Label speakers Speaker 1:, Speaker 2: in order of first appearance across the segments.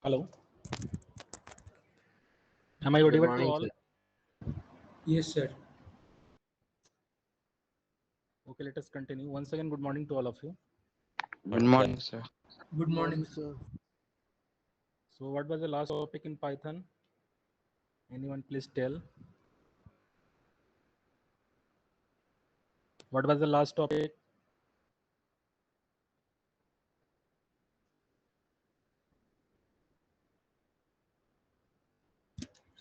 Speaker 1: Hello. Am I
Speaker 2: Good
Speaker 1: audible to
Speaker 2: morning,
Speaker 1: all?
Speaker 2: sir.
Speaker 3: Yes, sir.
Speaker 1: Okay, let us continue. Once again, good morning to all of you.
Speaker 4: Good morning, sir.
Speaker 3: Good morning.
Speaker 4: sir.
Speaker 1: So, what was the last topic in Python? Anyone please tell? What was the last topic?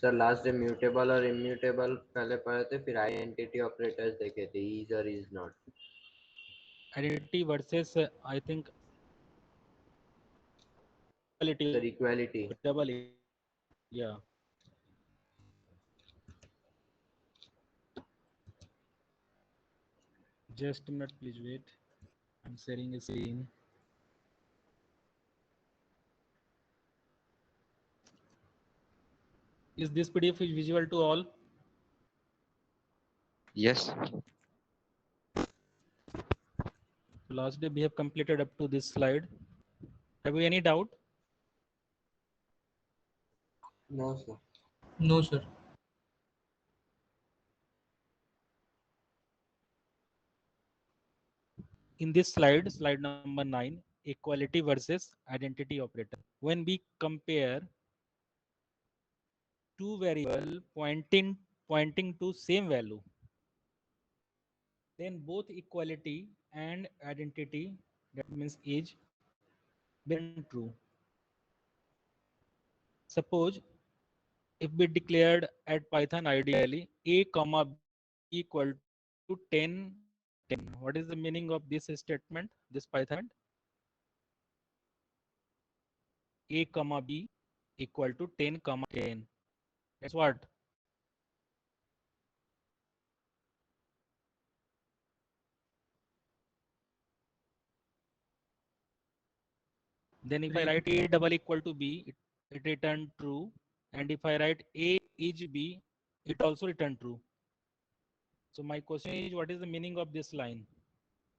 Speaker 2: Sir last day mutable और immutable पहले पढ़े थे, फिर identity operators देखे थे, is और is not.
Speaker 1: Identity versus, I think, equality.
Speaker 2: Sir equality.
Speaker 1: Double. Yeah. Just a minute, please wait. I'm sharing a screen. Is this PDF is visual to all?
Speaker 4: Yes.
Speaker 1: Last day we have completed up to this slide. Have you any doubt?
Speaker 2: No sir.
Speaker 3: No, sir.
Speaker 1: In this slide, slide number 9, equality versus identity operator. When we compare two variable pointing to same value, then both equality and identity, that means age, will true. Suppose if we declared at Python ideally a comma b equal to 10 10. What is the meaning of this statement, this Python? A comma b equal to 10 comma 10. That's what? Then if I write a double equal to b, it return true. And if I write a is b, it also return true. So my question is, what is the meaning of this line,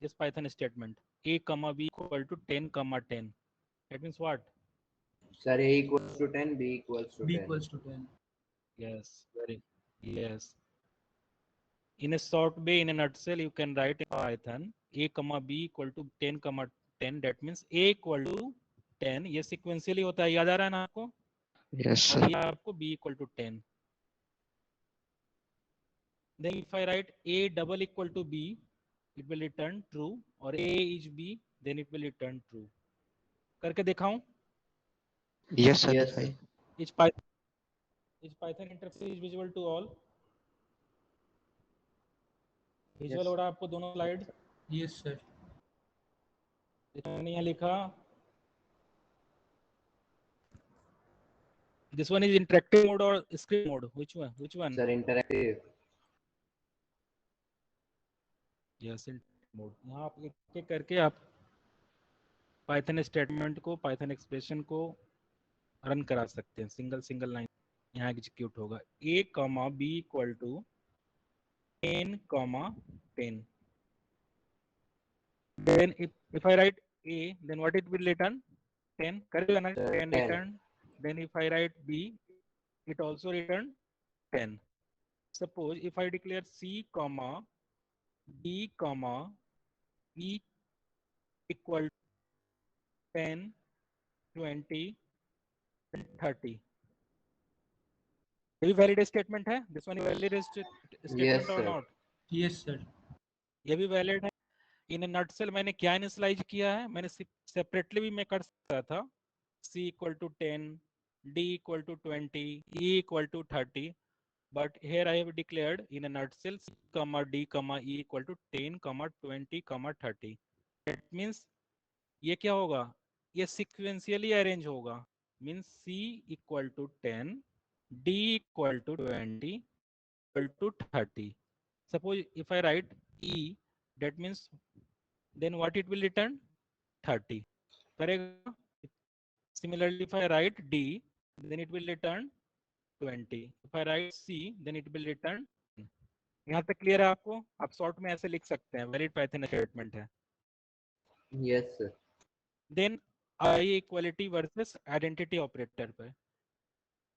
Speaker 1: this Python statement? A comma b equal to 10 comma 10. That means what?
Speaker 2: Sir A equals to 10, B equals to
Speaker 3: B
Speaker 2: 10.
Speaker 3: equals to 10.
Speaker 1: Yes, very yes. In a short way, in a nutshell, you can write in Python a comma b equal to 10 comma 10. That means a equal to 10. ये sequentially होता है, याद आ रहा है ना आपको?
Speaker 4: Yes,
Speaker 1: और
Speaker 4: sir.
Speaker 1: ये आपको b equal to 10. Then if I write a double equal to b, it will return true. Or a is b, then it will return true. करके दिखाऊं?
Speaker 4: Yes, sir.
Speaker 2: Yes.
Speaker 4: दिखाइए.
Speaker 1: Is Python interface is visible to all? Visual हो रहा है आपको दोनों slide?
Speaker 3: Yes, sir.
Speaker 1: मैंने यहाँ लिखा, this one is interactive mode or screen mode? Which one? Which one?
Speaker 2: Sir interactive.
Speaker 1: Yes, mode. यहाँ आप एक एक करके आप पाइथन स्टेटमेंट को, पाइथन एक्सप्रेशन को रन करा सकते हैं. सिंगल सिंगल लाइन यहाँ एग्जीक्यूट होगा. a comma b equal to 10 comma 10. Then if I write a, then what it will return? 10. करेगा ना? 10
Speaker 2: 10.
Speaker 1: return. Then if I write b, it also return 10. Suppose if I declare c comma d comma e equal 10, 20, and 30. ये भी valid statement है? This one is valid statement
Speaker 2: Yes,
Speaker 1: or
Speaker 2: sir.
Speaker 1: not?
Speaker 3: Yes, sir.
Speaker 1: ये भी valid है. In a nutshell मैंने क्या initialise किया है? मैंने सेपरेटली भी मैं कर सकता था. c equal to 10, d equal to 20, e equal to 30. But here I have declared in a nutshell c comma d comma e equal to 10 comma 20 comma 30. That means ये क्या होगा? ये sequentially arrange होगा. Means c equal to 10, d equal to 20, equal to 30. Suppose if I write e, that means then what it will return? 30. करेगा? Similarly, if I write d, then it will return 20. If I write c, then it will return 10. यहाँ तक clear है आपको? आप short में ऐसे लिख सकते हैं. वैलिड पाइथन स्टेटमेंट है.
Speaker 2: Yes, sir.
Speaker 1: Then आई इक्वलिटी वर्सेस आइडेंटिटी ऑपरेटर पे।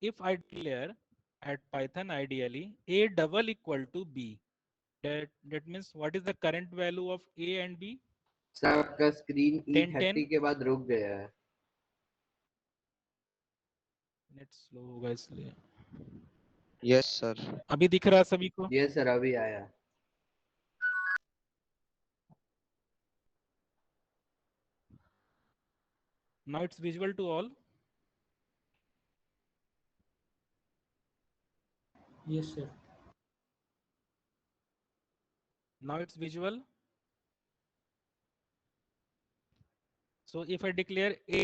Speaker 1: If I declare at Python ideally a double equal to b, that means what is the current value of a and b?
Speaker 2: Sir आपका screen
Speaker 1: 10 10
Speaker 2: E30 के बाद रुक गया है।
Speaker 1: Net slow होगा इसलिए।
Speaker 4: Yes, sir.
Speaker 1: अभी दिख रहा है सभी को?
Speaker 2: ये सर अभी आया।
Speaker 1: Now it's visible to all.
Speaker 3: Yes, sir.
Speaker 1: Now it's visual. So if I declare a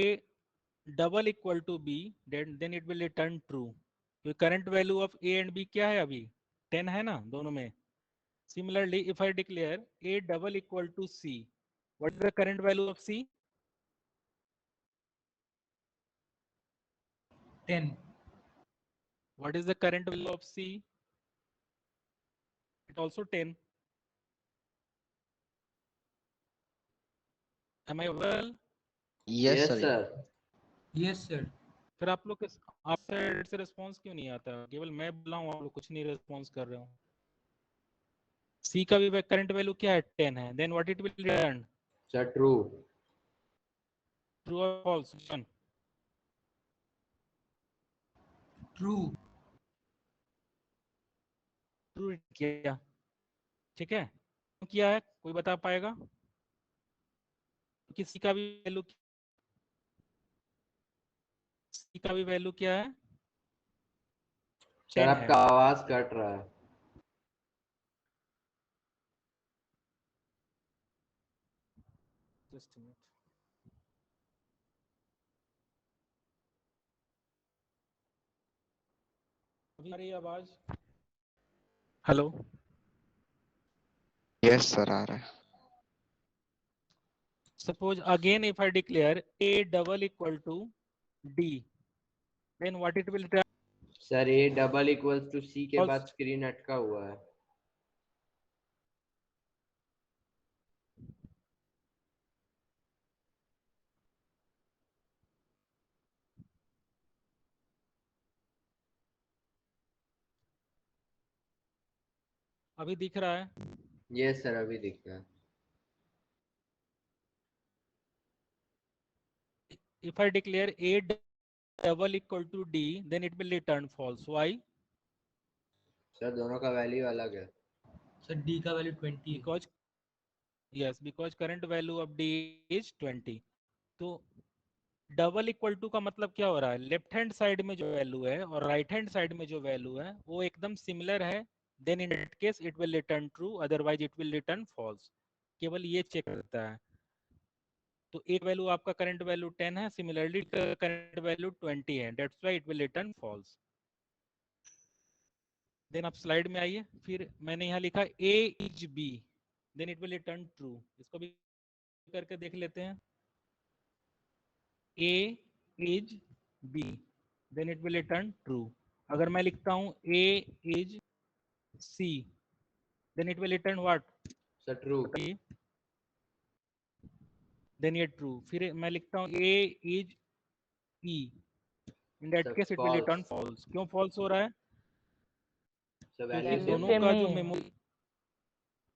Speaker 1: double equal to b, then it will return true. तो current value of a and b क्या है अभी? 10 है ना दोनों में. Similarly, if I declare a double equal to c, what is the current value of c?
Speaker 3: 10.
Speaker 1: What is the current value of c? It also 10. Am I well?
Speaker 4: Yes,
Speaker 2: yes
Speaker 4: sir.
Speaker 2: Sir.
Speaker 3: Yes, sir.
Speaker 1: फिर आप लोग आप side से response क्यों नहीं आता? केवल मैं बोला हूँ, आप लोग कुछ नहीं रिस्पॉन्स कर रहे हो। C का भी करंट वैल्यू क्या है? 10 है। Then what it will return?
Speaker 2: Sir true.
Speaker 1: True और फॉल्स?
Speaker 3: True.
Speaker 1: ट्रू किया, ठीक है? क्यों किया है कोई बता पाएगा? क्योंकि C का भी वैल्यू, C का भी वैल्यू क्या है?
Speaker 2: सर
Speaker 1: 10
Speaker 2: आपका
Speaker 1: है।
Speaker 2: आवाज कट रहा है।
Speaker 1: Just a minute. अभी आ रही है आवाज? हेलो?
Speaker 4: Yes, sir. आ रहा है.
Speaker 1: Suppose again if I declare a double equal to d, then what it will return?
Speaker 2: Sir A double equals to C के
Speaker 1: False.
Speaker 2: बाद स्क्रीन अटका हुआ है।
Speaker 1: अभी दिख रहा है?
Speaker 2: ये सर अभी दिख रहा है।
Speaker 1: If I declare a double equal to d, then it will return false. Why?
Speaker 2: Sir दोनों का वैल्यू अलग है।
Speaker 3: Sir, D का value 20 है.
Speaker 1: Because yes, because current value of d is 20. तो डबल इक्वल टू का मतलब क्या हो रहा है? लेफ्ट हैंड साइड में जो वैल्यू है और राइट हैंड साइड में जो वैल्यू है वो एकदम सिमिलर है। Then in that case it will return true, otherwise it will return false. केवल ये चेक करता है। तो एक वैल्यू आपका करंट वैल्यू 10 है, सिमिलरली करंट वैल्यू 20 है, that's why it will return false. Then आप स्लाइड में आइए, फिर मैंने यहाँ लिखा a is b, then it will return true. इसको भी करके देख लेते हैं। a is b, then it will return true. अगर मैं लिखता हूँ a is c, then it will return what?
Speaker 2: Sir true.
Speaker 1: Then ये ट्रू। फिर मैं लिखता हूँ a is e, in that
Speaker 2: sir
Speaker 1: case it will return
Speaker 2: false.
Speaker 1: False. क्यों फॉल्स हो रहा है?
Speaker 2: सर
Speaker 1: क्योंकि
Speaker 2: वैल्यू
Speaker 1: दोनों
Speaker 2: सेम
Speaker 1: का
Speaker 2: नहीं
Speaker 1: जो
Speaker 2: है।
Speaker 1: मेमोरी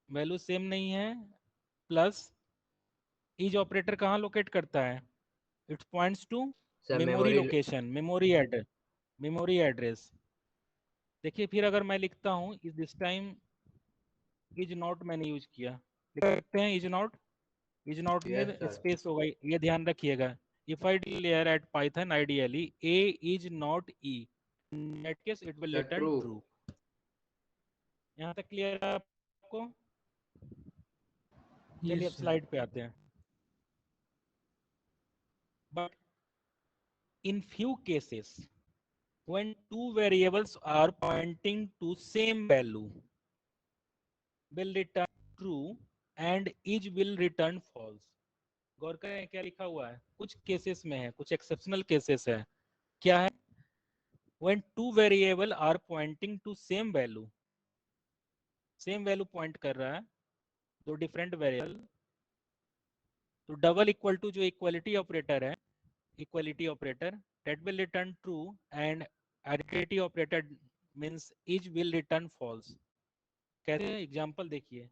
Speaker 1: वैल्यू सेम नहीं है, प्लस इज ऑपरेटर कहाँ लोकेट करता है? It points to
Speaker 2: sir
Speaker 1: memory
Speaker 2: memory.
Speaker 1: Location, memory address. देखिए फिर अगर मैं लिखता हूँ इस दिस टाइम इज नॉट मैंने यूज किया, लिख सकते हैं is not. Is not
Speaker 2: yes
Speaker 1: में
Speaker 2: सर।
Speaker 1: स्पेस होगा, ये ध्यान रखिएगा। If I declare at python ideally a is not e, in that case it will
Speaker 2: sir
Speaker 1: return
Speaker 2: true.
Speaker 1: true। यहाँ तक क्लियर है आपको? चलिए
Speaker 3: Yes,
Speaker 1: अब
Speaker 3: sir.
Speaker 1: स्लाइड पे आते हैं। But in few cases, when two variables are pointing to same value, will return true and each will return false। गौर करें क्या लिखा हुआ है? कुछ केसेस में है, कुछ एक्सेप्शनल केसेस है। क्या है? when two variable are pointing to same value, same value point कर रहा है, दो डिफरेंट वेरिएबल, तो डबल इक्वल टू जो इक्वलिटी ऑपरेटर है equality operator that will return true, and identity operator means each will return false. कैसे example देखिए,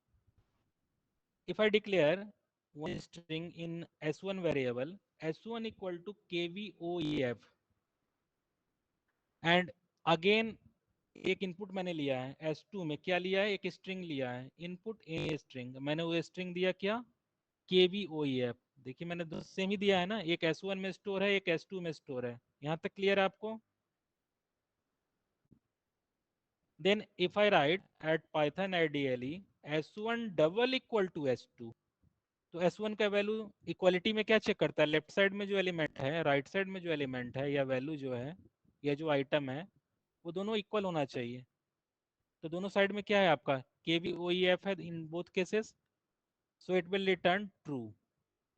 Speaker 1: if I declare one string in s1 variable s1 equal to kvoef and again एक input मैंने लिया है s2 में, क्या लिया है, एक स्ट्रिंग लिया है, इनपुट ए स्ट्रिंग, मैंने वो स्ट्रिंग दिया क्या, kvoef। देखिए मैंने दो सेम ही दिया है ना, एक s1 में स्टोर है, एक s2 में स्टोर है। यहाँ तक क्लियर है आपको? Then if I write at Python ideally s1 double equal to s2, तो s1 का वैल्यू इक्वालिटी में क्या चेक करता है, लेफ्ट साइड में जो एलिमेंट है, राइट साइड में जो एलिमेंट है या वैल्यू जो है या जो आइटम है, वो दोनों इक्वल होना चाहिए। तो दोनों साइड में क्या है आपका, kvoef है in both cases, so it will return true.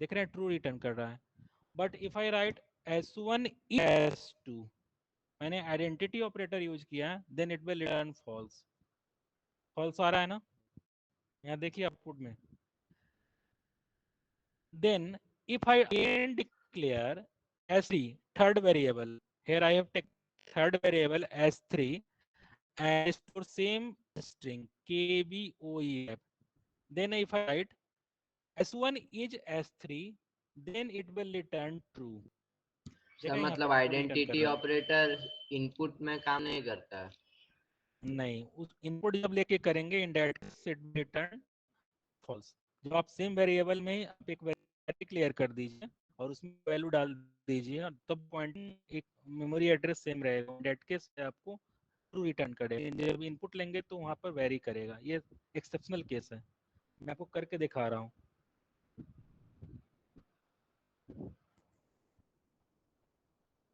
Speaker 1: देख रहे हैं, ट्रू रिटर्न कर रहा है। But if I write s1 s2, मैंने आइडेंटिटी ऑपरेटर यूज किया, then it will return false. False आ रहा है ना, यहाँ देखिए आउटपुट में। Then if I again declare s3 third variable, here I have taken third variable s3 and store same string kvoef, then if I write s1 is s3, then it will return true।
Speaker 2: Sir
Speaker 1: देखा यहाँ
Speaker 2: मतलब
Speaker 1: पर true return कर
Speaker 2: identity
Speaker 1: रहा है।
Speaker 2: Operator input में काम नहीं करता है।
Speaker 1: नहीं, उस इनपुट जब लेके करेंगे in that case it return false. जब आप सेम वेरिएबल में ही आप एक वेरिएबल क्लियर कर दीजिए और उसमें वैल्यू डाल दीजिए, और तब पॉइंटिंग एक मेमोरी एड्रेस सेम रहेगा, दैट केस आपको ट्रू रिटर्न करेगा। जब इनपुट लेंगे तो वहां पर वेरी करेगा। ये एक्सेप्शनल केस है, मैं आपको करके दिखा रहा हूँ।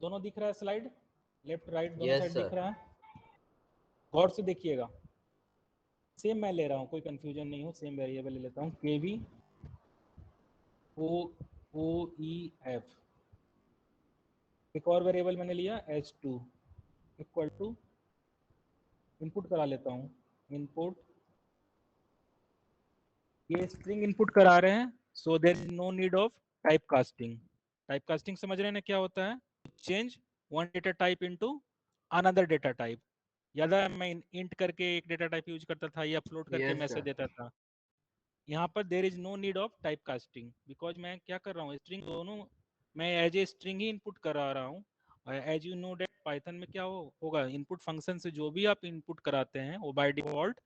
Speaker 1: दोनों दिख रहा है स्लाइड, लेफ्ट राइट दोनों
Speaker 2: यस
Speaker 1: साइड
Speaker 2: सर।
Speaker 1: दिख रहा है, गौर से देखिएगा। सेम मैं ले रहा हूँ, कोई कंफ्यूजन नहीं हो, सेम वेरिएबल ले लेता हूँ, kvoef एक और वेरिएबल मैंने लिया s2 इक्वल टू, इनपुट करा लेता हूँ, इनपुट, ये स्ट्रिंग इनपुट करा रहे हैं, so there is no need of type casting. Type casting समझ रहे हैं ना क्या होता है, change one data type into another data type. याद है मैं इंट करके एक डेटा टाइप यूज करता था या फ्लोट करके
Speaker 2: यस
Speaker 1: मैसेज
Speaker 2: सर।
Speaker 1: देता था। यहाँ पर there is no need of type casting, because मैं क्या कर रहा हूँ, स्ट्रिंग दोनों मैं एज ए स्ट्रिंग ही इनपुट करा रहा हूँ। As you know that Python में क्या होगा, इनपुट फंक्शन से जो भी आप इनपुट कराते हैं वो by default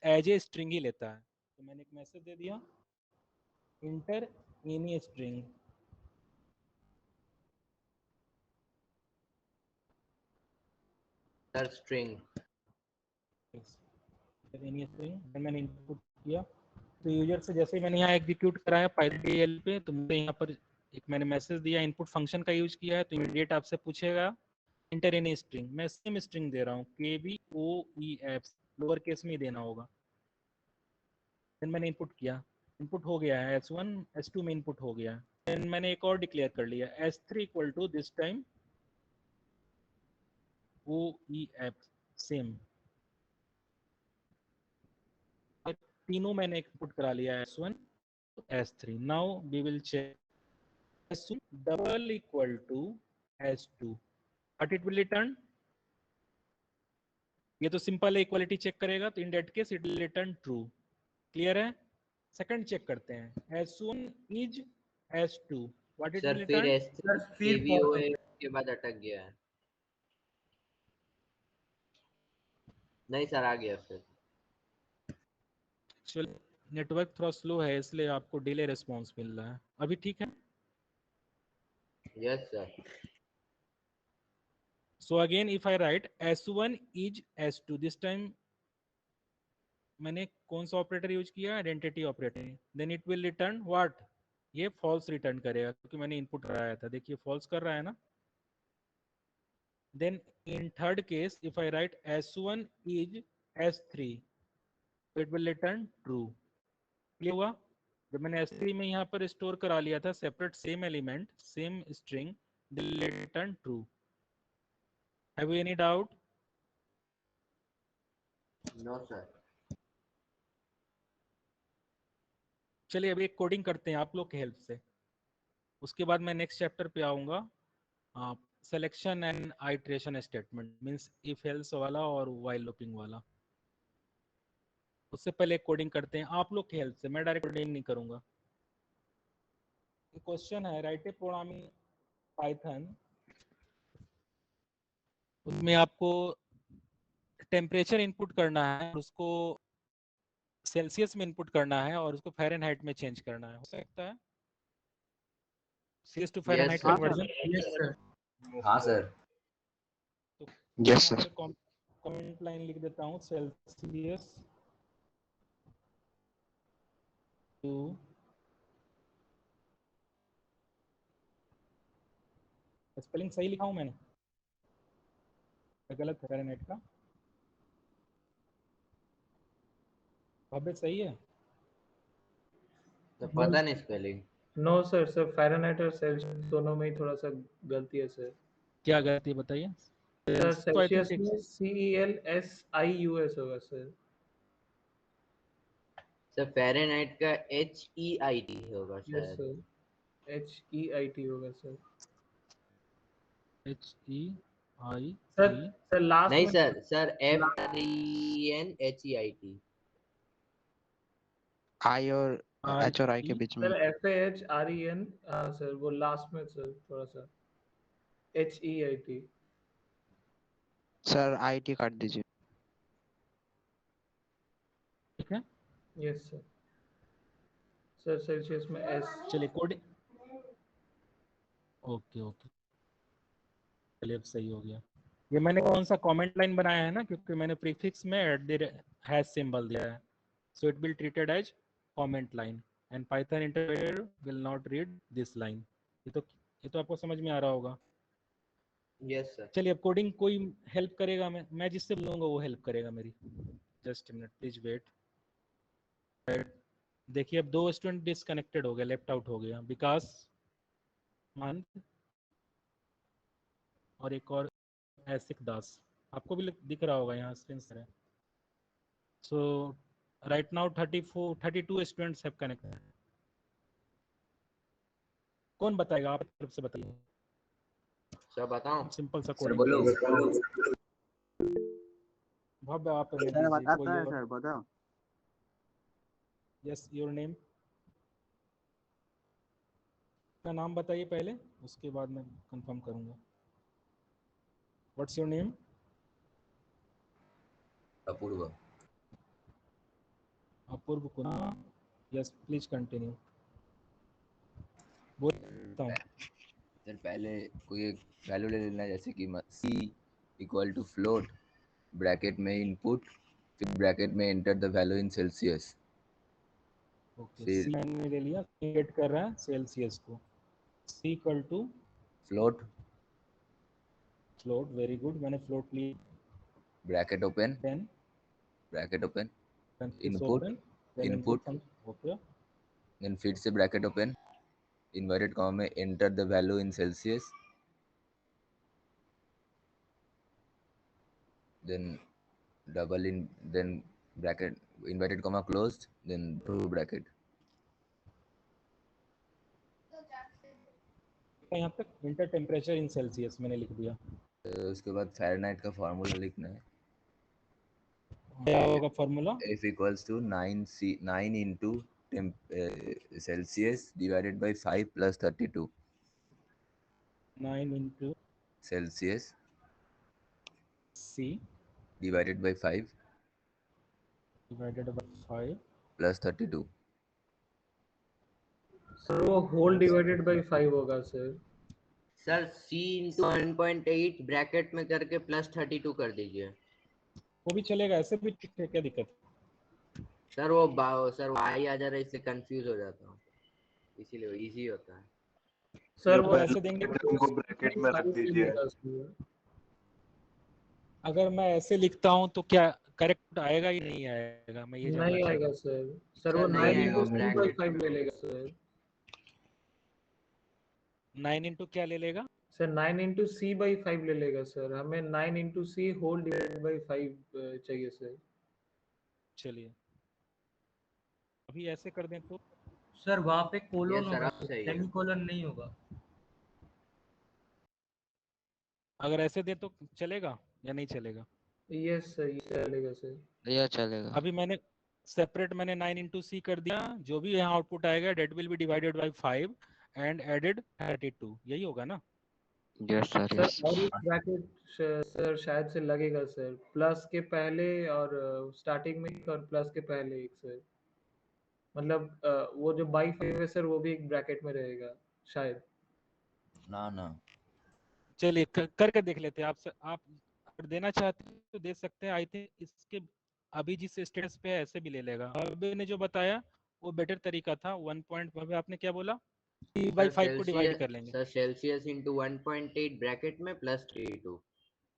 Speaker 1: as a string ही लेता है। तो मैंने एक मैसेज दे दिया, enter any string,
Speaker 2: sir string.
Speaker 1: Any string, मैंने इनपुट किया। तो यूजर से जैसे ही मैंने यहाँ एग्जीक्यूट कराया पाइथन पे, तो मुझे यहाँ पर एक मैंने मैसेज दिया, इनपुट फंक्शन का यूज किया है, तो इमीडिएट आपसे पूछेगा इंटर एनी स्ट्रिंग। मैं सेम स्ट्रिंग दे रहा हूँ, kvoef, लोअर केस में ही देना होगा। फिर मैंने इनपुट किया, इनपुट हो गया है, s1 s2 में इनपुट हो गया है। फिर मैंने एक और डिक्लेयर कर लिया, s3 equal to this time oef, same. तीनों मैंने इनपुट करा लिया, s1 s3। Now we will check s1 double equal to s2, what it will return. ये तो सिंपल है, इक्वालिटी चेक करेगा, तो in that case it will return true. Clear है? सेकंड चेक करते हैं, s1 is s2, what it will
Speaker 2: sir फिर
Speaker 1: रिटर्न।
Speaker 3: सर
Speaker 2: S3
Speaker 3: फिर
Speaker 2: KVOF के बाद अटक गया है। नहीं सर आ गया फिर।
Speaker 1: एक्चुअली नेटवर्क थोड़ा स्लो है, इसलिए आपको डिले रिस्पॉन्स मिल रहा है। अभी ठीक है?
Speaker 2: Yes sir.
Speaker 1: So again if I write s1 is s2, this time मैंने कौन सा ऑपरेटर यूज किया, identity operator, then it will return what, ये फॉल्स रिटर्न करेगा क्योंकि मैंने इनपुट कराया था। देखिए फॉल्स कर रहा है ना। Then in third case if I write s1 is s3, it will return true. Clear हुआ? जब मैंने s3 में यहाँ पर स्टोर करा लिया था separate same element same string, return true. Have you any doubt?
Speaker 2: No sir.
Speaker 1: चलिए अभी एक कोडिंग करते हैं आप लोग की हेल्प से। उसके बाद मैं नेक्स्ट चैप्टर पे आऊंगा, selection and iteration statement, means if else वाला और व्हाइल लूपिंग वाला। उससे पहले कोडिंग करते हैं आप लोग की हेल्प से, मैं डायरेक्ट कोडिंग नहीं करूंगा। क्वेश्चन है write a program in Python, उसमें आपको टेम्परेचर इनपुट करना है, उसको सेल्सियस में इनपुट करना है और उसको फ़ारेनहाइट में चेंज करना है। हो सकता है CS to
Speaker 2: Yes,
Speaker 1: Fahrenheit
Speaker 2: sir.
Speaker 1: Conversion?
Speaker 3: Yes, sir.
Speaker 2: हाँ सर।
Speaker 1: तो
Speaker 4: Yes,
Speaker 1: यहाँ
Speaker 4: sir.
Speaker 1: पे कमेंट लाइन लिख देता हूँ, सेल्सियस टू स्पेलिंग सही लिखा हूँ मैंने, गलत है फ़ारेनहाइट का? भव्य सही है?
Speaker 2: तो पता नहीं spelling.
Speaker 3: No sir, sir Fahrenheit और सेल्सियस दोनों में ही थोड़ा सा गलती है सर।
Speaker 1: क्या गलती है बताइए?
Speaker 3: सर
Speaker 1: तो आई थिंक
Speaker 3: सेल्सियस में CELSIUS होगा सर।
Speaker 2: सर फ़ारेनहाइट का HEIT होगा
Speaker 3: यस
Speaker 2: शायद।
Speaker 3: सर, HEIT होगा सर।
Speaker 1: HEIT
Speaker 3: सर लास्ट
Speaker 2: नहीं
Speaker 3: में
Speaker 2: सर FRENHEIT।
Speaker 4: I और H और I के बीच में।
Speaker 3: सर FAHREN, हाँ सर वो लास्ट में सर थोड़ा सा HEIT।
Speaker 4: सर IT काट दीजिए।
Speaker 1: ठीक है,
Speaker 3: यस सर। सर सेल्सियस में S।
Speaker 1: चलिए कोडिंग, ओके ओके, चलिए अब सही हो गया। ये मैंने कौन सा कमेंट लाइन बनाया है ना, क्योंकि मैंने प्रीफिक्स में हैश सिंबल दिया है, so it will treated as comment line and Python interpreter will not read this line. ये तो आपको समझ में आ रहा होगा।
Speaker 2: Yes sir.
Speaker 1: चलिए अब कोडिंग कोई हेल्प करेगा? मैं जिससे बोलूँगा वो हेल्प करेगा मेरी। Just minute please wait. देखिए अब 2 स्टूडेंट डिसकनेक्टेड हो गए, लेफ्ट आउट हो गया, विकास मंथ और एक और ऐसिक दास। आपको भी दिख रहा होगा यहाँ स्क्रीन पर। So right now 32 students have connected. कौन बताएगा? आप तरफ से बताइए।
Speaker 2: सर बताऊं?
Speaker 1: सिंपल सा
Speaker 2: सर
Speaker 1: कोडिंग।
Speaker 2: बोलो।
Speaker 1: भव्य आप करने
Speaker 5: सर
Speaker 1: दीजिए।
Speaker 5: बताता
Speaker 1: कोई
Speaker 5: है
Speaker 1: और?
Speaker 5: सर, बताओ।
Speaker 1: Yes, your name. अपना नाम बताइए पहले, उसके बाद मैं कंफर्म करूंगा। What's your name?
Speaker 6: Apurva.
Speaker 1: Apurva Kumar. Yes please continue. बोलता हूँ।
Speaker 6: सर पहले कोई एक वैल्यू ले लेना, जैसे कि C equal to float, bracket में इनपुट, फिर ब्रैकेट में enter the value in Celsius.
Speaker 1: Okay,
Speaker 6: फिर
Speaker 1: सी मैंने ले लिया, क्रिएट कर रहा है सेल्सियस को। C equal to
Speaker 6: float,
Speaker 1: float, very good, मैंने फ्लोट ली।
Speaker 6: Bracket open,
Speaker 1: 10
Speaker 6: bracket open,
Speaker 1: input
Speaker 6: input,
Speaker 1: then
Speaker 6: input,
Speaker 1: input. Okay,
Speaker 6: then फिर से ब्रैकेट ओपन, इन्वर्टेड कॉमा में enter the value in celsius, then double in, then bracket, inverted comma closed, then two bracket.
Speaker 1: यहाँ तक inter temperature इन Celsius मैंने लिख दिया।
Speaker 6: उसके बाद फ़ारेनहाइट का फार्मूला लिखना है।
Speaker 1: क्या होगा formula?
Speaker 6: F equals to 9 into Celsius divided by 5 plus 32
Speaker 1: 9 into
Speaker 6: Celsius
Speaker 1: C
Speaker 6: divided by 5
Speaker 1: divided by 5
Speaker 6: plus 32।
Speaker 3: Sir वो होल डिवाइडेड बाय 5 होगा sir.
Speaker 2: Sir C into 1.8 bracket में करके +32 कर दीजिए।
Speaker 1: वो भी चलेगा, ऐसे भी ठीक है, क्या दिक्कत?
Speaker 2: सर सर y आ जा रहा है, इससे कंफ्यूज हो जाता हूँ, इसीलिए इजी होता है।
Speaker 3: सर
Speaker 1: तो
Speaker 3: वो
Speaker 1: ऐसे देंगे,
Speaker 7: उनको ब्रैकेट में रख दीजिए।
Speaker 1: अगर मैं ऐसे लिखता हूँ तो क्या करेक्ट आएगा ही नहीं आएगा? मैं ये जानना
Speaker 3: नहीं
Speaker 1: चाहता
Speaker 3: आएगा
Speaker 1: हूँ।
Speaker 3: सर। सर
Speaker 2: सर
Speaker 3: वो
Speaker 2: नहीं
Speaker 3: 9
Speaker 2: आएगा
Speaker 3: into C by
Speaker 2: ब्रैकेट
Speaker 3: 5 ले लेगा सर।
Speaker 1: 9 इंटू क्या ले लेगा?
Speaker 3: सर 9 into C by 5 ले लेगा सर। हमें 9 into C whole divided by 5 चाहिए सर।
Speaker 1: चलिए अभी ऐसे कर दें तो
Speaker 5: सर वहाँ पे कोलोन
Speaker 2: Yes, sir,
Speaker 5: होगा,
Speaker 2: अब सही है।
Speaker 5: सेमीकोलन नहीं होगा।
Speaker 1: अगर ऐसे दे तो चलेगा या नहीं चलेगा?
Speaker 3: यस सर, ये चलेगा सर।
Speaker 4: यह चलेगा।
Speaker 1: अभी मैंने सेपरेट 9 into c कर दिया, जो भी यहाँ आउटपुट आएगा that will be divided by 5 and added 32, यही होगा ना?
Speaker 4: Yes sir,
Speaker 3: sir
Speaker 4: yes.
Speaker 3: और एक ब्रैकेट सर शायद से लगेगा सर, प्लस के पहले और स्टार्टिंग में एक और प्लस के पहले एक सर, मतलब वो जो बाई 5 है सर वो भी एक ब्रैकेट में रहेगा शायद।
Speaker 6: ना ना
Speaker 1: चलिए करके देख लेते हैं। आप अगर देना चाहते हैं तो दे सकते हैं। आई थिंक इसके अभी जिस स्टेटस पे है ऐसे भी ले लेगा। अभी ने जो बताया वो बेटर तरीका था। 1. आपने क्या बोला? 3/5 को डिवाइड कर लेंगे।
Speaker 2: सर सेल्सियस इंटू 1.8 ब्रैकेट में प्लस 32।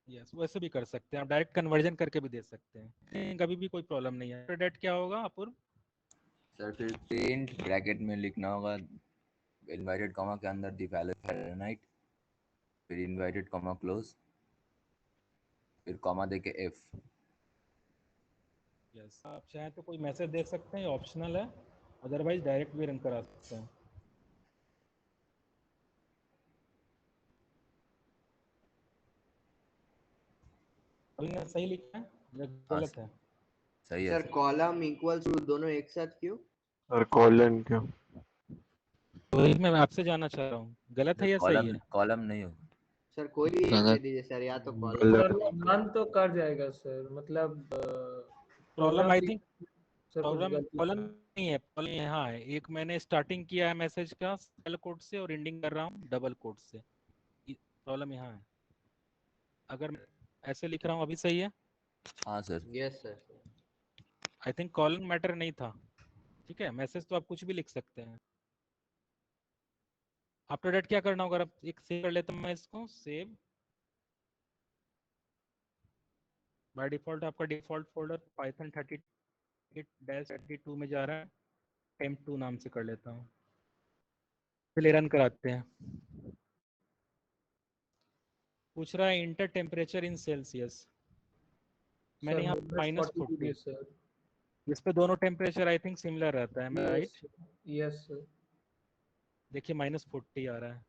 Speaker 1: यस, वैसे भी कर सकते हैं आप, डायरेक्ट कन्वर्जन करके भी दे सकते हैं, कभी भी कोई प्रॉब्लम नहीं है। डेट क्या होगा अपूर्व?
Speaker 6: सर, फिर प्रिंट ब्रैकेट में लिखना होगा इनवर्टेड कॉमा के अंदर द वैल्यू फ़ारेनहाइट, फिर इनवर्टेड कॉमा क्लोज, फिर कॉमा देके एफ।
Speaker 1: यस, आप चाहें तो कोई मैसेज दे सकते हैं, ऑप्शनल है, अदरवाइज डायरेक्ट भी रन करा सकते हैं। अभी ने सही लिखा है या गलत है?
Speaker 6: सही है
Speaker 2: sir
Speaker 6: sir.
Speaker 2: Column equals to दोनों एक साथ क्यों?
Speaker 7: और कॉलन क्यों?
Speaker 1: वही मैं आपसे जानना चाह रहा हूँ, गलत है या सही है?
Speaker 6: कॉलम नहीं होगा
Speaker 2: सर कोई भी एक दे
Speaker 4: गलत।
Speaker 2: दीजिए सर, या तो कॉलम
Speaker 7: गलत।
Speaker 3: सर वो रन तो कर जाएगा सर, मतलब
Speaker 1: प्रॉब्लम आई थिंक
Speaker 3: सर कुछ
Speaker 1: प्रॉब्लम
Speaker 3: गलती
Speaker 1: कॉलम नहीं है, प्रॉब्लम यहाँ है। एक मैंने स्टार्टिंग किया है मैसेज का सिंगल कोट से और एंडिंग कर रहा हूँ डबल कोट से, प्रॉब्लम यहाँ है। अगर मैं ऐसे लिख रहा हूँ अभी सही है?
Speaker 6: हाँ sir.
Speaker 2: Yes sir.
Speaker 1: I think column matter नहीं था। ठीक है, मैसेज तो आप कुछ भी लिख सकते हैं। आफ्टर डेट क्या करना होगा? अब एक सेव कर लेता हूँ मैं इसको, सेव। बाय डिफॉल्ट आपका डिफॉल्ट फोल्डर पाइथन 38-32 में जा रहा है, टेम्प2 नाम से कर लेता हूँ। चलिए रन कराते हैं। पूछ रहा है इंटर टेम्परेचर इन सेल्सियस, मैंने यहाँ -40।
Speaker 3: सर।
Speaker 1: इस पे दोनों टेम्परेचर आई थिंक सिमिलर रहता है, मैं राइट?
Speaker 3: Yes sir.
Speaker 1: देखिए -40 आ रहा है,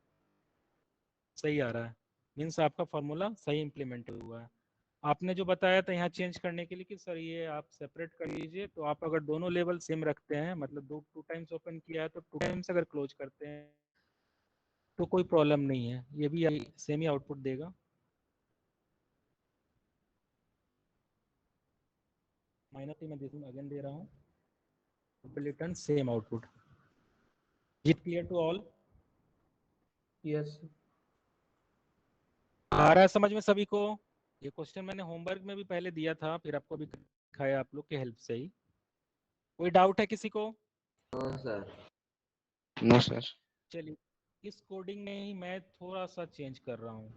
Speaker 1: सही आ रहा है, मीन्स आपका फॉर्मूला सही इम्प्लीमेंट हुआ है। आपने जो बताया था यहाँ चेंज करने के लिए कि सर ये आप सेपरेट कर लीजिए, तो आप अगर दोनों लेवल सेम रखते हैं, मतलब टू टाइम्स ओपन किया है तो 2 टाइम्स अगर क्लोज करते हैं तो कोई प्रॉब्लम नहीं है, ये भी सेम ही आउटपुट देगा। -3 में अगेन दे रहा हूँ, return same output. It clear to all?
Speaker 3: Yes
Speaker 1: आ रहा है समझ में सभी को? ये क्वेश्चन मैंने होमवर्क में भी पहले दिया था, फिर आपको भी दिखाया आप लोग के हेल्प से ही। कोई डाउट है किसी को?
Speaker 2: हाँ सर।
Speaker 4: No sir.
Speaker 1: चलिए इस कोडिंग में ही मैं थोड़ा सा चेंज कर रहा हूँ।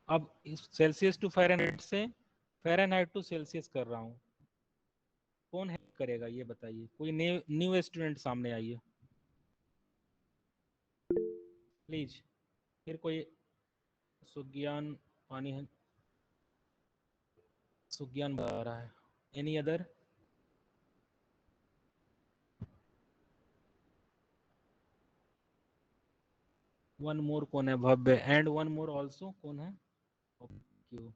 Speaker 1: अब इस सेल्सियस टू फ़ारेनहाइट से फ़ारेनहाइट टू सेल्सियस कर रहा हूँ। कौन हेल्प करेगा ये बताइए? कोई न्यू स्टूडेंट सामने आइए प्लीज। फिर कोई सुज्ञान पानी है, सुज्ञान बता रहा है। Any other? वन मोर कौन है? भव्य। एंड वन मोर ऑल्सो कौन है? क्यों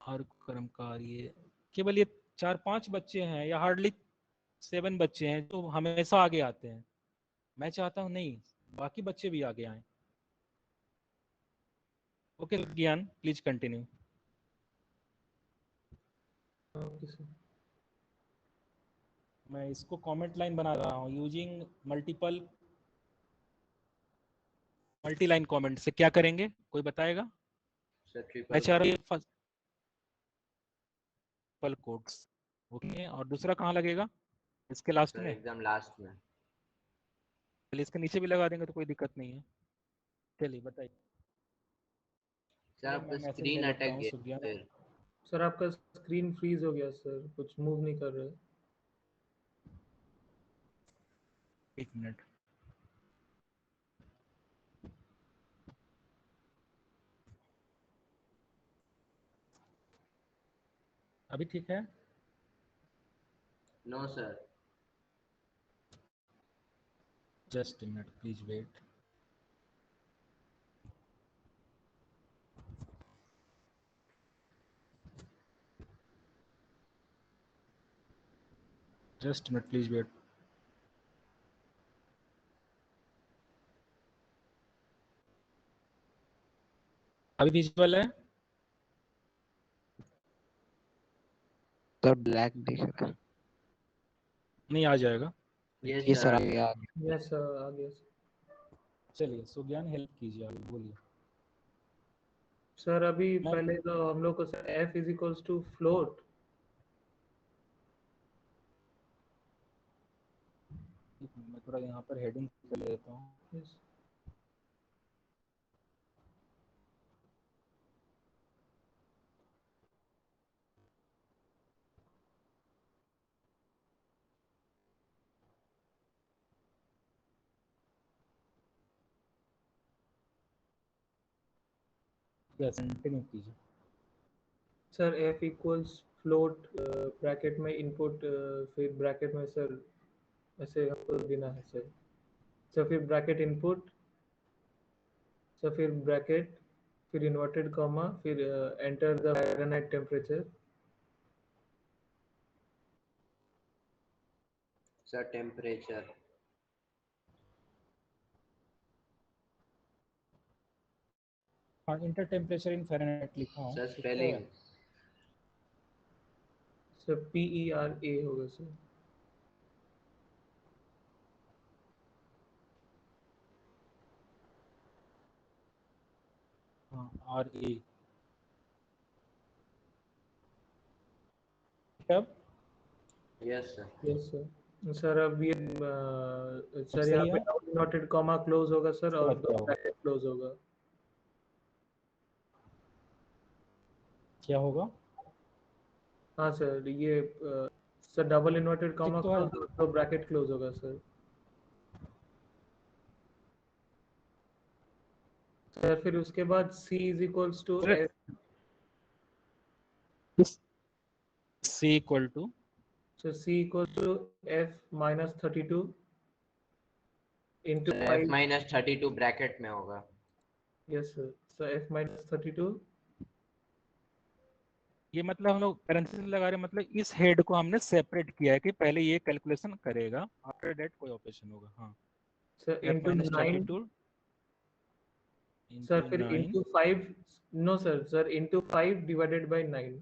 Speaker 1: हर कर्मकार, ये केवल ये 4-5 बच्चे हैं या हार्डली 7 बच्चे हैं जो हमेशा आगे आते हैं। मैं चाहता हूँ नहीं, बाकी बच्चे भी आगे आए। ओके ज्ञान, प्लीज कंटिन्यू। मैं इसको कमेंट लाइन बना रहा हूँ यूजिंग मल्टी लाइन कमेंट से। क्या करेंगे कोई बताएगा?
Speaker 2: सर
Speaker 1: मैं
Speaker 2: ट्रिपल
Speaker 1: चाह रहा हूँ ट्रिपल कोट्स। ओके, और दूसरा कहाँ लगेगा? इसके लास्ट
Speaker 2: सर
Speaker 1: में?
Speaker 2: एकदम लास्ट में।
Speaker 1: चलिए इसके नीचे भी लगा देंगे तो कोई दिक्कत नहीं है। चलिए बताइए।
Speaker 2: सर
Speaker 1: चलिए
Speaker 2: आपका
Speaker 1: मैं मैसेज ले
Speaker 2: स्क्रीन
Speaker 1: लेता
Speaker 2: अटक
Speaker 1: हूँ
Speaker 2: गया
Speaker 1: सुज्ञान।
Speaker 2: फिर।
Speaker 3: सर आपका स्क्रीन फ्रीज हो गया सर, कुछ मूव नहीं कर रहा है।
Speaker 1: एक मिनट। अभी ठीक है?
Speaker 2: No sir.
Speaker 1: Just a minute, please wait. Just a minute, please wait. अभी विजुअल है?
Speaker 4: सर ब्लैक दिख रहा है।
Speaker 1: नहीं आ जाएगा।
Speaker 4: ये सर आ गया।
Speaker 3: यस सर आ गया
Speaker 1: चलिए सुज्ञान हेल्प कीजिए, आप बोलिए।
Speaker 3: सर। अभी
Speaker 1: मैं-
Speaker 3: पहले तो हम लोग को sir f is equals to float.
Speaker 1: मैं थोड़ा यहाँ पर हेडिंग कर लेता हूँ। यस, कंटिन्यू कीजिए।
Speaker 3: Sir f equals float bracket में इनपुट फिर ब्रैकेट में सर ऐसे हमको देना है सर। सर फिर ब्रैकेट इनपुट, सर फिर ब्रैकेट, फिर इन्वर्टेड कॉमा, फिर enter the Fahrenheit temperature.
Speaker 2: Sir temperature.
Speaker 1: हाँ, इंटर टेम्परेचर इन फ़ारेनहाइट लिखा हूँ।
Speaker 2: सर
Speaker 1: तो क्या
Speaker 2: स्पेलिंग।
Speaker 1: है?
Speaker 3: सर PERA होगा सर।
Speaker 1: हाँ, RA। कब?
Speaker 2: Yes sir.
Speaker 3: Yes sir. Sir अब ये सर
Speaker 1: सही
Speaker 3: यहाँ
Speaker 1: है?
Speaker 3: पे डबल नोटेड कॉमा क्लोज होगा सर
Speaker 1: उसके
Speaker 3: और
Speaker 1: बाद
Speaker 3: दो
Speaker 1: क्या होगा?
Speaker 3: ब्रैकेट क्लोज होगा।
Speaker 1: क्या होगा?
Speaker 3: हाँ सर ये सर डबल इन्वर्टेड
Speaker 1: ठीक
Speaker 3: कॉमा
Speaker 1: तो है?
Speaker 3: क्लोज और दो ब्रैकेट क्लोज होगा सर। सर फिर उसके बाद C is equals to
Speaker 1: sir-
Speaker 3: F।
Speaker 1: C equal to
Speaker 3: sir C equals to F minus 32 into
Speaker 2: sir f minus 32 bracket में होगा।
Speaker 3: Yes sir. Sir F minus 32।
Speaker 1: ये मतलब हम लोग पैरेंथेसिस लगा रहे हैं, मतलब इस हेड को हमने सेपरेट किया है कि पहले ये कैलकुलेशन करेगा, आफ्टर दैट कोई ऑपरेशन होगा। हाँ,
Speaker 3: sir
Speaker 1: F
Speaker 3: into
Speaker 1: minus
Speaker 3: 9।
Speaker 1: 32
Speaker 3: sir
Speaker 1: into
Speaker 3: फिर
Speaker 1: 9।
Speaker 3: Into 5। No sir, sir into 5 divided by 9।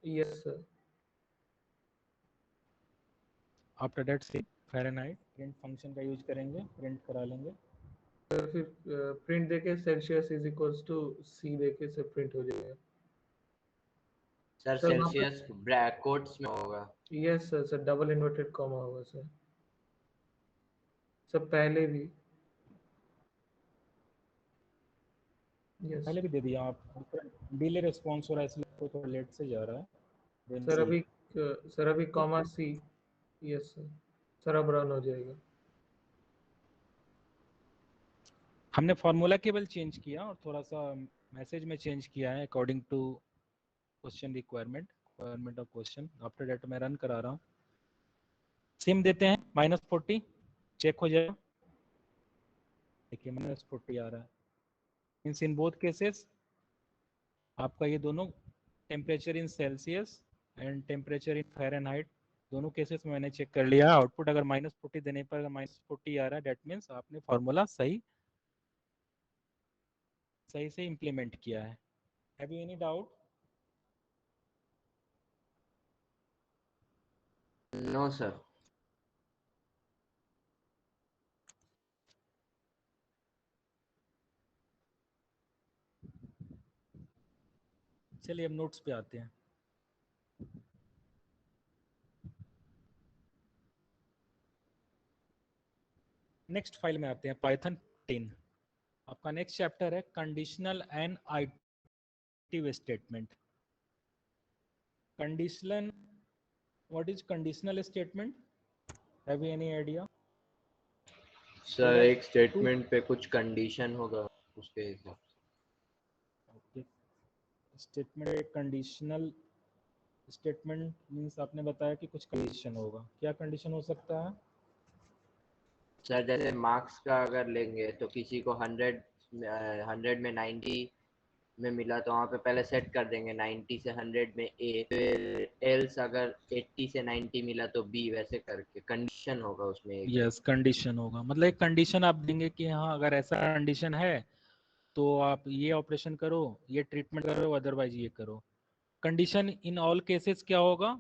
Speaker 3: Yes sir.
Speaker 1: After that से फ़ारेनहाइट प्रिंट फंक्शन का यूज करेंगे, प्रिंट करा लेंगे।
Speaker 3: सर फिर प्रिंट देके Celsius is equals to C देके से प्रिंट हो जाएगा।
Speaker 2: सर
Speaker 3: सर वहाँ पे-
Speaker 2: सेल्सियस ब्रैकेट कोट्स में होगा।
Speaker 3: Yes sir. Sir double inverted comma होगा सर। सर पहले भी। यस
Speaker 1: पहले भी दे दिया आप। डिले रिस्पॉन्स हो रहा है इसलिए थोड़ा लेट से जा रहा है। Then
Speaker 3: sir
Speaker 1: C।
Speaker 3: अभी सर अभी comma C। Yes sir. Sir अब रन हो जाएगा।
Speaker 1: हमने फॉर्मूला केवल चेंज किया और थोड़ा सा मैसेज में चेंज किया है according to question requirement of question. After that मैं रन करा रहा हूँ। सिम देते हैं -40, चेक हो जाएगा। देखिए -40 आ रहा है। मीन्स इन बोथ केसेस आपका ये दोनों temperature in Celsius and temperature in Fahrenheit दोनों केसेस में मैंने चेक कर लिया। आउटपुट अगर -40 देने पर अगर -40 आ रहा है, डेट मीन्स आपने फॉर्मूला सही से इम्प्लीमेंट किया है। Have you any doubt?
Speaker 2: No sir.
Speaker 1: चलिए अब नोट्स पे आते हैं। नेक्स्ट फाइल में आते हैं, पाइथन 10। आपका नेक्स्ट चैप्टर है conditional and iterative statement. Conditional, what is conditional statement? Have you any idea?
Speaker 2: Sir एक स्टेटमेंट पे कुछ कंडीशन होगा उसके हिसाब से।
Speaker 1: स्टेटमेंट एक कंडीशनल स्टेटमेंट मीन्स आपने बताया कि कुछ कंडीशन होगा, क्या कंडीशन हो सकता है?
Speaker 2: सर जैसे मार्क्स का अगर लेंगे तो किसी को 100 में 90 में मिला तो वहाँ पे पहले सेट कर देंगे 90 से 100 में ए, फिर एल्स अगर 80 से 90 मिला तो बी, वैसे करके कंडीशन होगा उसमें एक।
Speaker 1: यस, कंडीशन होगा, मतलब एक कंडीशन आप देंगे कि हाँ अगर ऐसा कंडीशन है तो आप ये ऑपरेशन करो, ये ट्रीटमेंट करो, अदरवाइज ये करो। कंडीशन इन ऑल केसेस क्या होगा?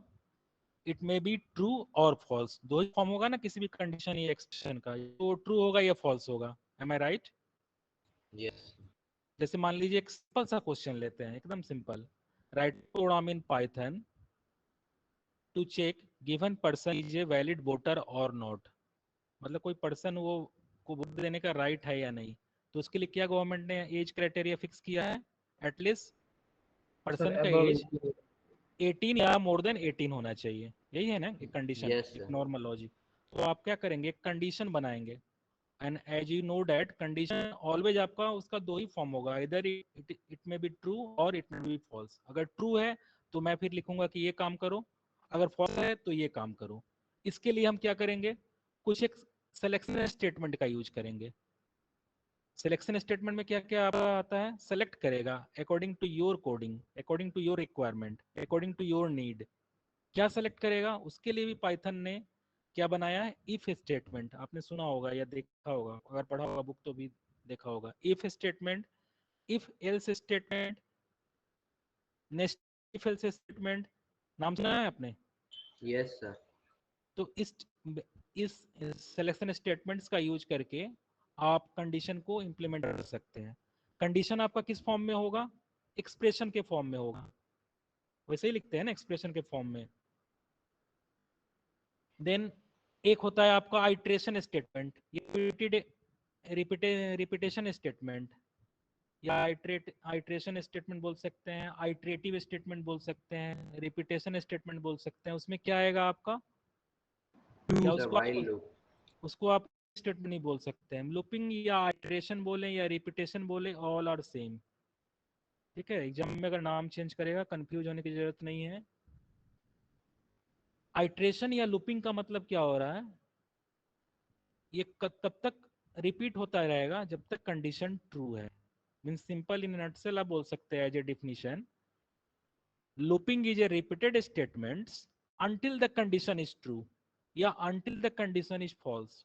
Speaker 1: इट मे बी ट्रू और फॉल्स, दो ही फॉर्म होगा ना किसी भी कंडीशन या एक्सप्रेशन का, तो ट्रू होगा या फॉल्स होगा। एम आई राइट?
Speaker 2: यस।
Speaker 1: जैसे मान लीजिए एक सिंपल सा क्वेश्चन लेते हैं, एकदम simple. Write program in Python to check given person is a valid voter और नॉट, मतलब कोई पर्सन वो को वोट देने का राइट है या नहीं, तो उसके लिए क्या गवर्नमेंट ने एज क्राइटेरिया फिक्स किया है? एटलीस्ट
Speaker 3: सर
Speaker 1: पर्सन का
Speaker 3: अबव
Speaker 1: एज 18 या मोर देन 18 होना चाहिए, यही है ना एक कंडीशन,
Speaker 2: यस
Speaker 1: एक
Speaker 2: सर।
Speaker 1: Normal logic. तो आप क्या करेंगे, एक कंडीशन बनाएंगे, and as you know that condition always आपका उसका दो ही फॉर्म होगा, इधर इट मे बी ट्रू और इट मे बी फॉल्स। अगर ट्रू है तो मैं फिर लिखूंगा कि ये काम करो, अगर फॉल्स है तो ये काम करो। इसके लिए हम क्या करेंगे, कुछ एक सिलेक्शन स्टेटमेंट का यूज करेंगे। सिलेक्शन स्टेटमेंट में क्या क्या आता है? सेलेक्ट करेगा according to your coding, according to your requirement, according to your need. क्या सेलेक्ट करेगा? उसके लिए भी पाइथन ने क्या बनाया है? If statement. आपने सुना होगा या देखा होगा, अगर पढ़ा होगा बुक तो भी देखा होगा। If statement, if else statement, next if else statement, नाम सुना है आपने?
Speaker 2: Yes sir.
Speaker 1: तो इस सिलेक्शन स्टेटमेंट्स का यूज करके आप कंडीशन को इंप्लीमेंट कर सकते हैं। कंडीशन आपका किस फॉर्म में होगा? एक्सप्रेशन के फॉर्म में होगा, वैसे ही लिखते हैं ना एक्सप्रेशन के फॉर्म में। देन एक होता है आपका आइट्रेशन स्टेटमेंट, रिपीटेशन स्टेटमेंट, या आइट्रेशन स्टेटमेंट बोल सकते हैं, आइट्रेटिव स्टेटमेंट बोल सकते हैं, रिपीटेशन स्टेटमेंट बोल सकते हैं। उसमें क्या आएगा आपका, या
Speaker 2: सर वाइल लूप।
Speaker 1: उसको आप स्टेटमेंट नहीं बोल सकते हैं, लूपिंग या आइट्रेशन बोले या रिपीटेशन बोले, ऑल आर सेम। ठीक है, एग्जाम में अगर नाम चेंज करेगा कंफ्यूज होने की जरूरत नहीं है। आइट्रेशन या लूपिंग का मतलब क्या हो रहा है, ये तब तक रिपीट होता रहेगा जब तक कंडीशन ट्रू है। मीन सिंपल इन नटसेल आप बोल सकते हैं as a definition, looping is a repeated statements until the condition is true या until the condition is false।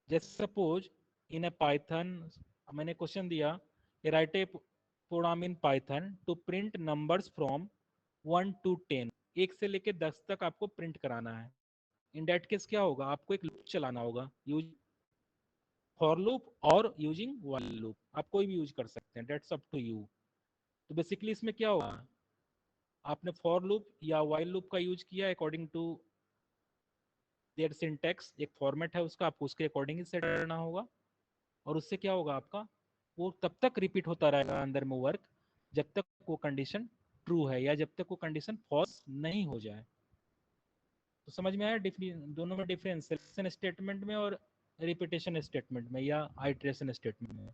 Speaker 1: जैसे सपोज इन ए पाइथन मैंने क्वेश्चन दिया, write a program in Python to print numbers from 1 to 10, 1 से लेके 10 तक आपको print कराना है। इन डेट केस क्या होगा, आपको एक लूप चलाना होगा, यूज फॉर लूप और यूजिंग व्हाइल लूप, आप कोई भी यूज कर सकते हैं, डेट्स अप टू यू। तो बेसिकली इसमें क्या होगा, आपने फॉर लूप या व्हाइल लूप का यूज किया अकॉर्डिंग टू देयर सिंटैक्स, एक फॉर्मेट है उसका, आपको उसके अकॉर्डिंग ही सेट करना होगा। और उससे क्या होगा आपका, वो तब तक रिपीट होता रहेगा अंदर में वर्क जब तक वो कंडीशन ट्रू है या जब तक वो कंडीशन फॉल्स नहीं हो जाए। तो समझ में आया दोनों में डिफरेंस, सिलेक्शन स्टेटमेंट में और रिपीटेशन स्टेटमेंट में या आइट्रेशन स्टेटमेंट में।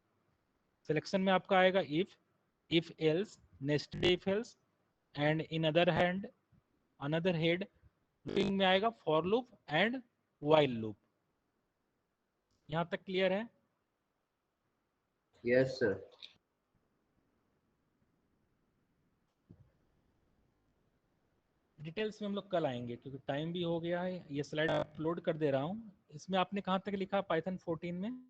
Speaker 1: सिलेक्शन में आपका आएगा if else, nested if else, and in other hand another head looping में आएगा for loop and while loop. यहाँ तक क्लियर है?
Speaker 2: Yes sir.
Speaker 1: डिटेल्स में हम लोग कल आएंगे क्योंकि टाइम भी हो गया है। ये स्लाइड अपलोड कर दे रहा हूँ, इसमें आपने कहाँ तक लिखा पाइथन 14 में?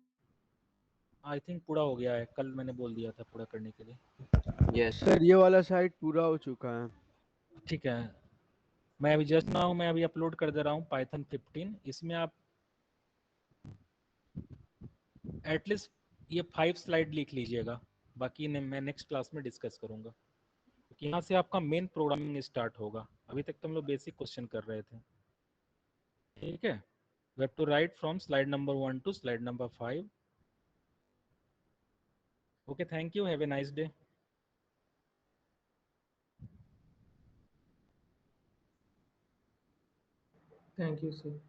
Speaker 1: आई थिंक पूरा हो गया है, कल मैंने बोल दिया था पूरा करने के लिए।
Speaker 2: यस
Speaker 8: सर ये वाला साइट पूरा हो चुका है।
Speaker 1: ठीक है, मैं अभी जस्ट ना हूँ, मैं अभी अपलोड कर दे रहा हूँ पाइथन 15। इसमें आप एटलीस्ट ये 5 स्लाइड लिख लीजिएगा, बाकी मैं नेक्स्ट क्लास में डिस्कस करूंगा क्योंकि यहाँ से आपका मेन प्रोग्रामिंग स्टार्ट होगा। अभी तक तो हम लोग बेसिक क्वेश्चन कर रहे थे। ठीक है, we have to write from slide number 1 to slide number 5. Okay, thank you, have a nice day.
Speaker 3: Thank you sir.